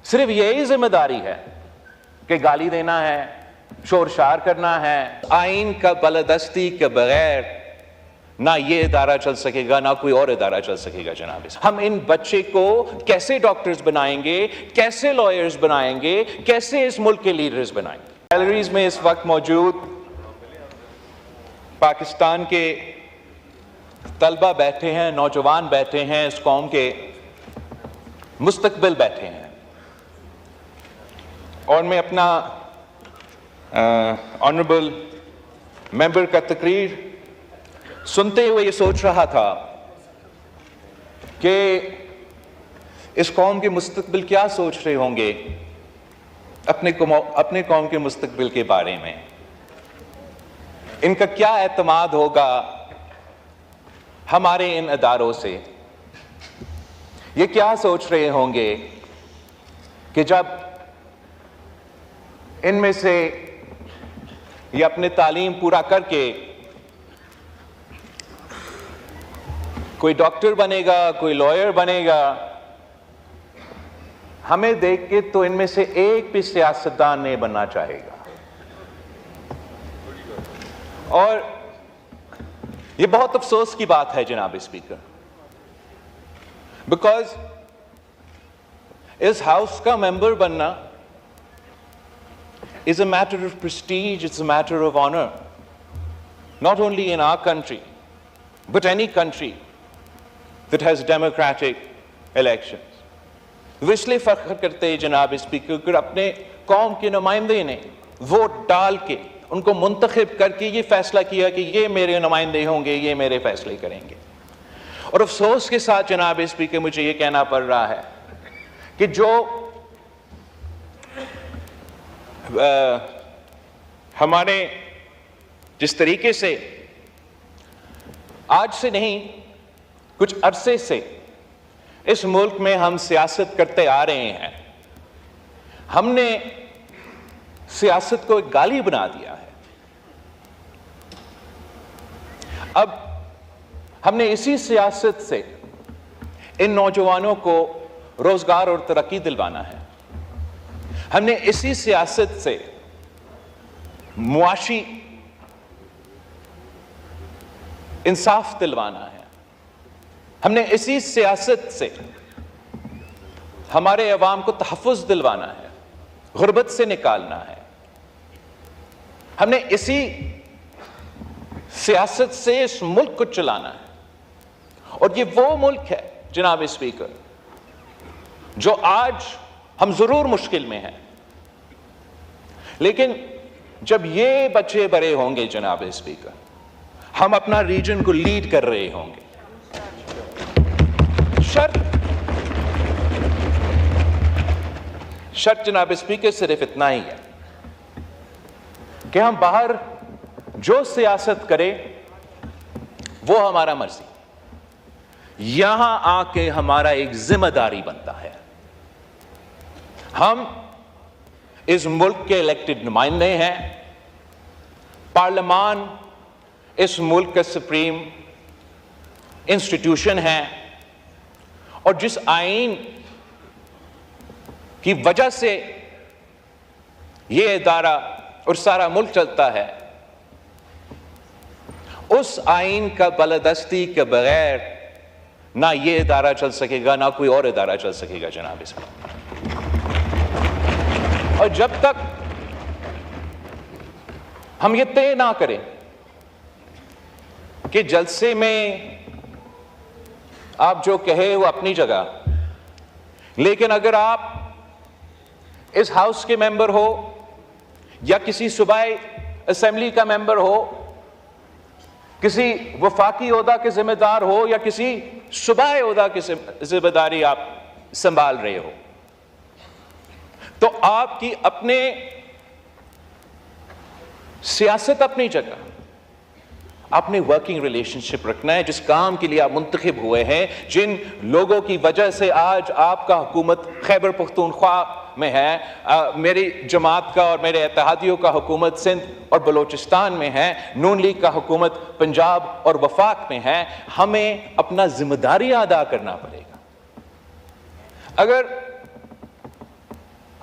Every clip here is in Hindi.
सिर्फ यही जिम्मेदारी है कि गाली देना है, शोरशार करना है। आइन का बालादस्ती के बगैर ना ये इदारा चल सकेगा, ना कोई और इदारा चल सकेगा जनाब। हम इन बच्चे को कैसे डॉक्टर्स बनाएंगे, कैसे लॉयर्स बनाएंगे, कैसे इस मुल्क के लीडर्स बनाएंगे। गैलरीज में इस वक्त मौजूद पाकिस्तान के तलबा बैठे हैं, नौजवान बैठे हैं, इस कौम के मुस्तकबिल बैठे हैं। और मैं अपना ऑनरेबल मेंबर का तकरीर सुनते हुए ये सोच रहा था कि इस कौम के मुस्तकबिल क्या सोच रहे होंगे अपने कौम के मुस्तकबिल के बारे में। इनका क्या एतमाद होगा हमारे इन अदारों से। ये क्या सोच रहे होंगे कि जब इनमें से ये अपने तालीम पूरा करके कोई डॉक्टर बनेगा, कोई लॉयर बनेगा, हमें देख के तो इनमें से एक भी सियासतदान नहीं बनना चाहेगा। और ये बहुत अफसोस की बात है जनाब स्पीकर, बिकॉज इस हाउस का मेंबर बनना is a matter of prestige, it's a matter of honor, not only in our country, but any country that has democratic elections. वो इसलिए फख्र करते हैं जनाब स्पीकर कि अपने कौम के नुमाइंदे ने वोट डाल के उनको मुंतखब करके ये फैसला किया कि ये मेरे नुमाइंदे होंगे, ये मेरे फैसले करेंगे। और अफसोस के साथ जनाब स्पीकर मुझे ये कहना पड़ रहा है कि जो हमारे जिस तरीके से आज से नहीं कुछ अरसे से इस मुल्क में हम सियासत करते आ रहे हैं, हमने सियासत को एक गाली बना दिया है। अब हमने इसी सियासत से इन नौजवानों को रोजगार और तरक्की दिलवाना है। हमने इसी सियासत से मुआशी इंसाफ दिलवाना है। हमने इसी सियासत से हमारे अवाम को तहफ़्फ़ुज़ दिलवाना है, गुर्बत से निकालना है। हमने इसी सियासत से इस मुल्क को चलाना है। और ये वो मुल्क है जनाब स्पीकर जो आज हम जरूर मुश्किल में हैं, लेकिन जब ये बच्चे बड़े होंगे जनाब स्पीकर, हम अपना रीजन को लीड कर रहे होंगे। शर्त जनाब स्पीकर सिर्फ इतना ही है कि हम बाहर जो सियासत करें वो हमारा मर्जी, यहां आके हमारा एक जिम्मेदारी बनता है। हम इस मुल्क के इलेक्टेड नुमाइंदे हैं, पार्लियामान इस मुल्क का सुप्रीम इंस्टीट्यूशन है, और जिस आइन की वजह से यह इदारा और सारा मुल्क चलता है, उस आइन का बालादस्ती के बगैर ना यह इदारा चल सकेगा, ना कोई और इदारा चल सकेगा जनाब इसमें। और जब तक हम ये तय ना करें कि जलसे में आप जो कहे वो अपनी जगह, लेकिन अगर आप इस हाउस के मेंबर हो या किसी सूबाई असेंबली का मेंबर हो, किसी वफाकी ओहदा के जिम्मेदार हो या किसी सूबाई ओहदा की जिम्मेदारी आप संभाल रहे हो, तो आपकी अपने सियासत अपनी जगह, आपने वर्किंग रिलेशनशिप रखना है जिस काम के लिए आप मुंतखब हुए हैं, जिन लोगों की वजह से आज आपका हुकूमत खैबर पख्तूनख्वा में है, मेरी जमात का और मेरे इत्तेहादियों का हुकूमत सिंध और बलोचिस्तान में है, नून लीग का हुकूमत पंजाब और वफाक में है। हमें अपना जिम्मेदारी अदा करना पड़ेगा। अगर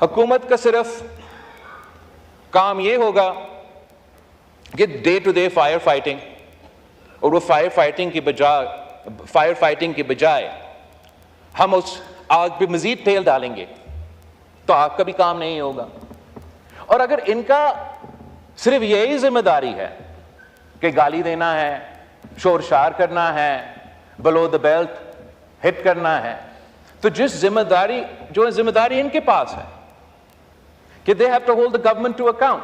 हुकूमत का सिर्फ काम यह होगा कि day to day fire fighting, और वो फायर फाइटिंग की बजाय हम उस आग पे मजीद तेल डालेंगे तो आग का भी काम नहीं होगा। और अगर इनका सिर्फ यही जिम्मेदारी है कि गाली देना है, शोर शार करना है, बिलो द बेल्ट हिट करना है, तो जो जिम्मेदारी इनके पास है कि they have to hold the government to account,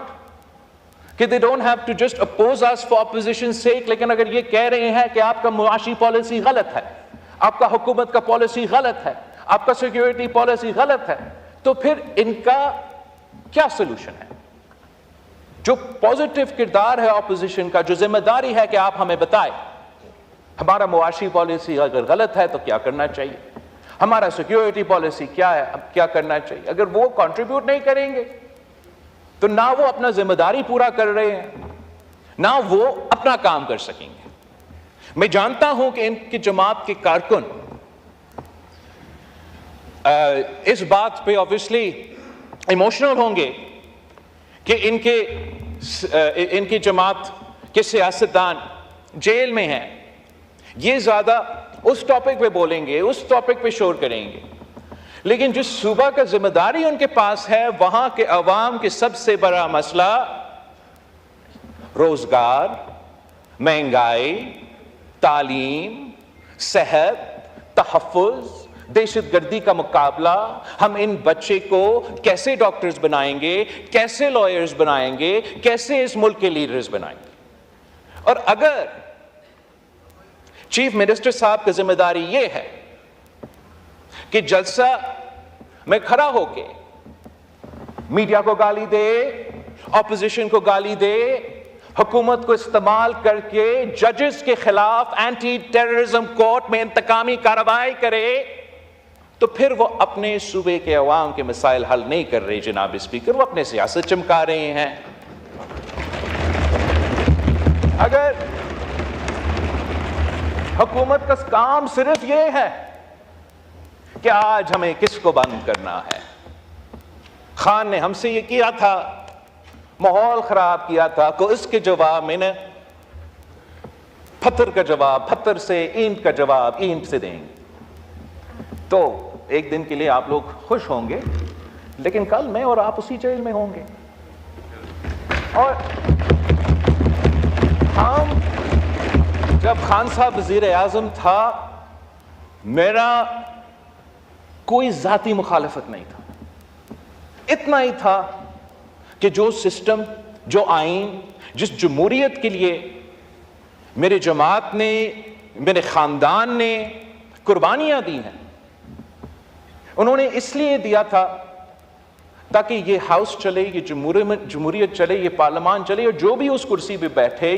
कि they don't have to just oppose us for opposition sake. लेकिन अगर ये कह रहे हैं कि आपका मुआशी पॉलिसी गलत है, आपका हुकूमत का पॉलिसी गलत है, आपका सिक्योरिटी पॉलिसी गलत है, तो फिर इनका क्या सोल्यूशन है? जो पॉजिटिव किरदार है ऑपोजिशन का, जो जिम्मेदारी है कि आप हमें बताएं हमारा मुआशी पॉलिसी अगर गलत है तो क्या करना चाहिए, हमारा सिक्योरिटी पॉलिसी क्या है, अब क्या करना चाहिए। अगर वो कंट्रीब्यूट नहीं करेंगे तो ना वो अपना जिम्मेदारी पूरा कर रहे हैं, ना वो अपना काम कर सकेंगे। मैं जानता हूं कि इनकी जमात के कारकुन इस बात पे ऑब्वियसली इमोशनल होंगे कि इनकी जमात के सियासतदान जेल में हैं। ये ज्यादा उस टॉपिक पे बोलेंगे, उस टॉपिक पे शोर करेंगे, लेकिन जिस सूबा का जिम्मेदारी उनके पास है वहां के अवाम के सबसे बड़ा मसला रोजगार, महंगाई, तालीम, सेहत, तहफ्फुज़, दहशतगर्दी का मुकाबला, हम इन बच्चे को कैसे डॉक्टर्स बनाएंगे, कैसे लॉयर्स बनाएंगे, कैसे इस मुल्क के लीडर्स बनाएंगे। और अगर चीफ मिनिस्टर साहब की जिम्मेदारी यह है कि जलसा में खड़ा होके मीडिया को गाली दे, ऑपोजिशन को गाली दे, हुकूमत को इस्तेमाल करके जजेस के खिलाफ एंटी टेररिज्म कोर्ट में इंतकामी कार्रवाई करे, तो फिर वो अपने सूबे के अवाम के मसाइल हल नहीं कर रहे जनाब स्पीकर, वो अपने सियासत चमका रहे हैं। अगर हुकूमत का काम सिर्फ ये है कि आज हमें किसको बंद करना है, खान ने हमसे ये किया था, माहौल खराब किया था, तो इसके जवाब में न पत्थर का जवाब पत्थर से, ईंट का जवाब ईंट से देंगे। तो एक दिन के लिए आप लोग खुश होंगे, लेकिन कल मैं और आप उसी जेल में होंगे। और हम जब खान साहब वजीर आजम था, मेरा कोई जाती मुखालफत नहीं था, इतना ही था कि जो सिस्टम, जो आइन, जिस जमहूरियत के लिए मेरे जमात ने, मेरे खानदान ने कुर्बानियां दी हैं, उन्होंने इसलिए दिया था ताकि ये हाउस चले, ये जमहूरियत चले, ये पार्लियामान चले, और जो भी उस कुर्सी पे बैठे